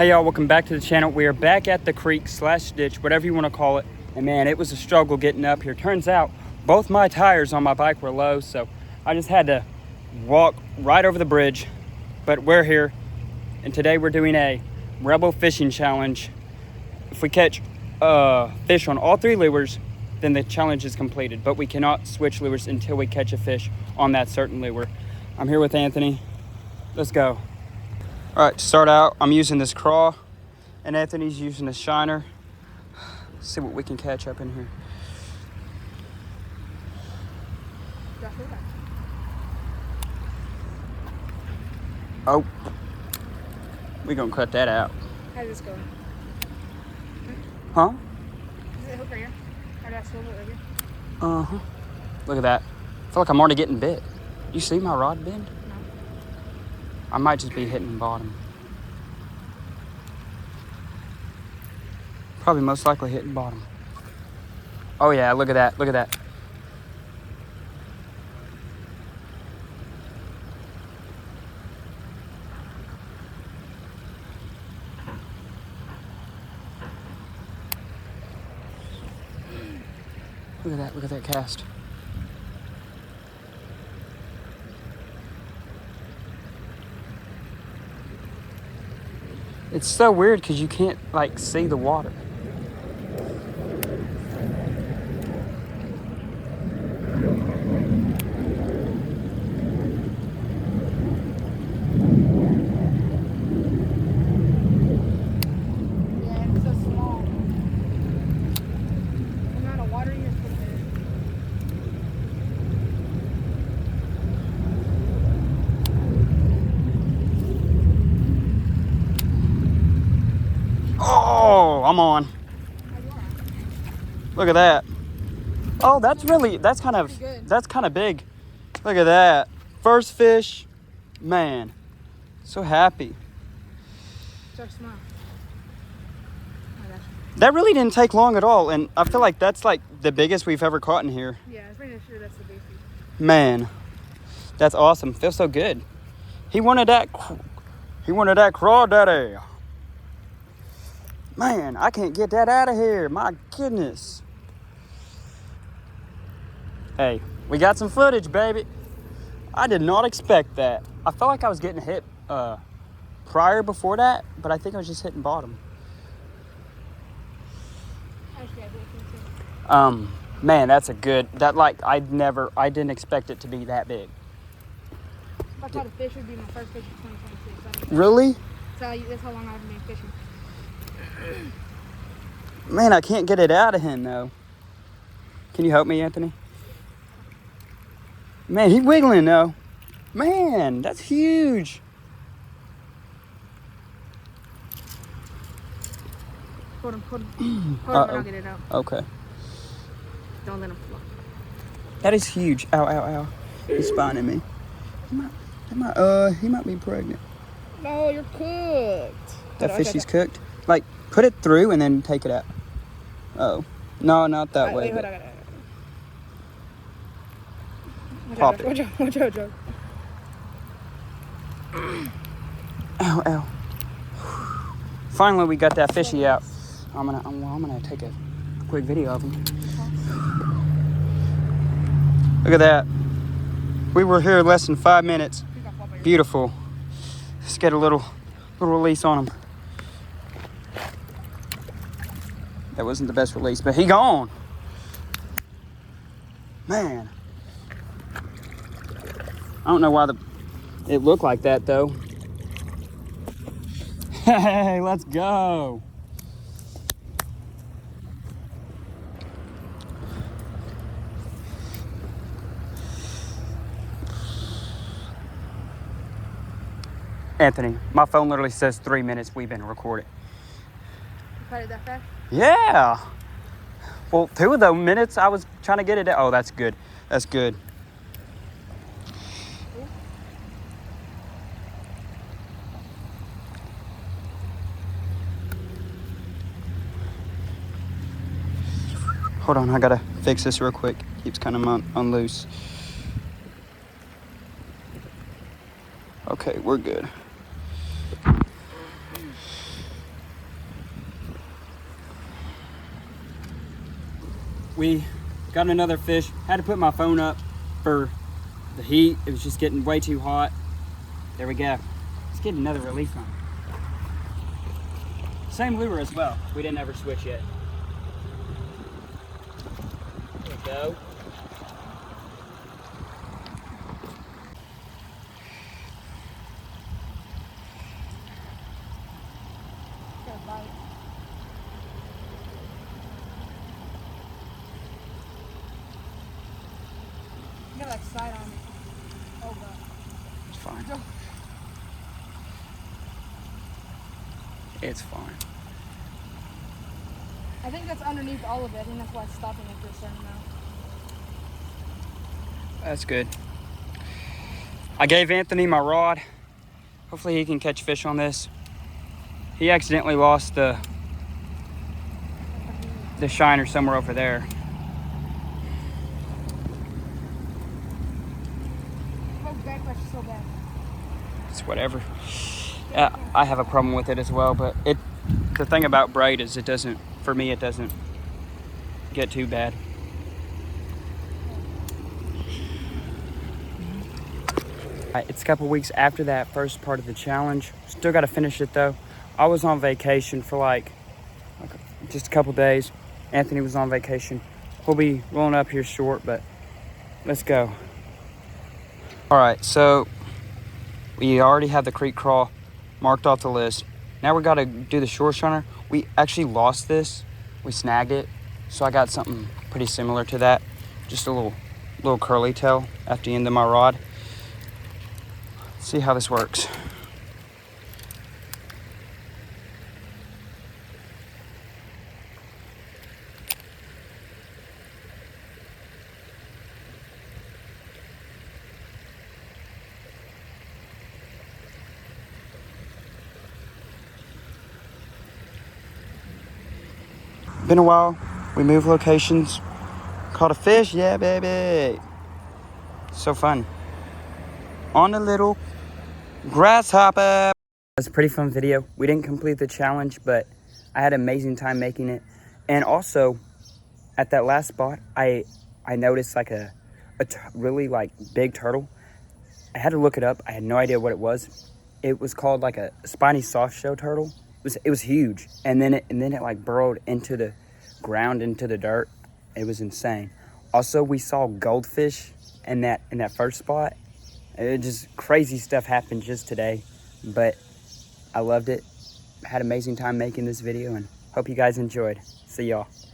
Hey y'all, welcome back to the channel. We are back at the creek / ditch, whatever you want to call it. And man, it was a struggle getting up here. Turns out both my tires on my bike were low, so I just had to walk right over the bridge. But we're here, and today we're doing a Rebel Fishing Challenge. If we catch fish on all 3 lures, then the challenge is completed. But we cannot switch lures until we catch a fish on that certain lure. I'm here with Anthony. Let's go. All right, to start out, I'm using this craw, and Anthony's using a shiner. Let's see what we can catch up in here. Oh, we gonna cut that out. How's this going? Huh? Is it hook right here? Or that swivel right here? Uh-huh. Look at that. I feel like I'm already getting bit. You see my rod bend? No. I might just be hitting the bottom. Probably most likely hitting bottom. Oh yeah, look at that, look at that. Look at that cast. It's so weird because you can't like see the water. Yeah, it's so small. The amount of water you're putting in. Oh, I'm on. Look at that. Oh, that's kind of big. Look at that. First fish. Man, so happy. So small. Oh my gosh. That really didn't take long at all, and I feel like that's like the biggest we've ever caught in here. Yeah, I'm pretty sure that's the big fish. Man, that's awesome. Feels so good. He wanted that crawdaddy. Man, I can't get that out of here. My goodness. Hey, we got some footage, baby. I did not expect that. I felt like I was getting hit prior before that, but I think I was just hitting bottom. Actually, I did too. Man, that's a good, I didn't expect it to be that big. If I caught a fish, it would be my first fish of 2026. Really? That's how long I've been fishing. Man, I can't get it out of him though. Can you help me, Anthony? Man, he's wiggling though. Man, that's huge. Hold him and I'll get it out. Okay. Don't let him float. That is huge. Ow, ow, ow. He's spawning me. He might be pregnant. No, you're cooked. That fish is cooked? Like, put it through and then take it out. Oh. No, not that way. Wait, hold on. Pop it. Watch out. Ow, ow. Finally, we got that fishy out. I'm gonna take a quick video of him. Look at that. We were here less than 5 minutes. Beautiful. Let's get a little release on him. That wasn't the best release, but he gone. Man. I don't know why it looked like that though. Hey, let's go. Anthony, my phone literally says 3 minutes we've been recording. You caught it that fast? Yeah. Well, 2 of the minutes I was trying to get it out. Oh, that's good. That's good. Hold on, I gotta fix this real quick. Keeps kind of on loose. Okay, we're good. we got another fish. Had to put my phone up for the heat. It was just getting way too hot. There we go. Let's get another release on it. Same lure as well. We didn't ever switch yet. There we go. Got a bite. You got like side on it. Oh god. It's fine. It's fine. I think that's underneath all of it. I think that's why it's stopping after a certain amount. That's good. I gave Anthony my rod. Hopefully he can catch fish on this. He accidentally lost the shiner somewhere over there. Oh, backwash is so bad. It's whatever. I have a problem with it as well, but the thing about braid is it doesn't, for me, it doesn't get too bad. It's a couple weeks after that first part of the challenge. Still got to finish it though. I was on vacation for like just a couple days. Anthony was on vacation. We'll be rolling up here short, but let's go. All right, so we already have the creek crawl marked off the list. Now we got to do the shore shiner. We actually lost this. We snagged it, so I got something pretty similar to that. Just a little curly tail at the end of my rod. See how this works. Been a while. We moved locations. Caught a fish, yeah, baby. So fun. On a little grasshopper. That's a pretty fun video. We didn't complete the challenge, but I had an amazing time making it. And also, at that last spot, I noticed like a really like big turtle. I had to look it up. I had no idea what it was. It was called like a spiny softshell turtle. It was huge, and then it like burrowed into the ground, into the dirt. It was insane. Also, we saw goldfish in that first spot. It just crazy stuff happened just today, but I loved it. Had an amazing time making this video, and hope you guys enjoyed. See y'all.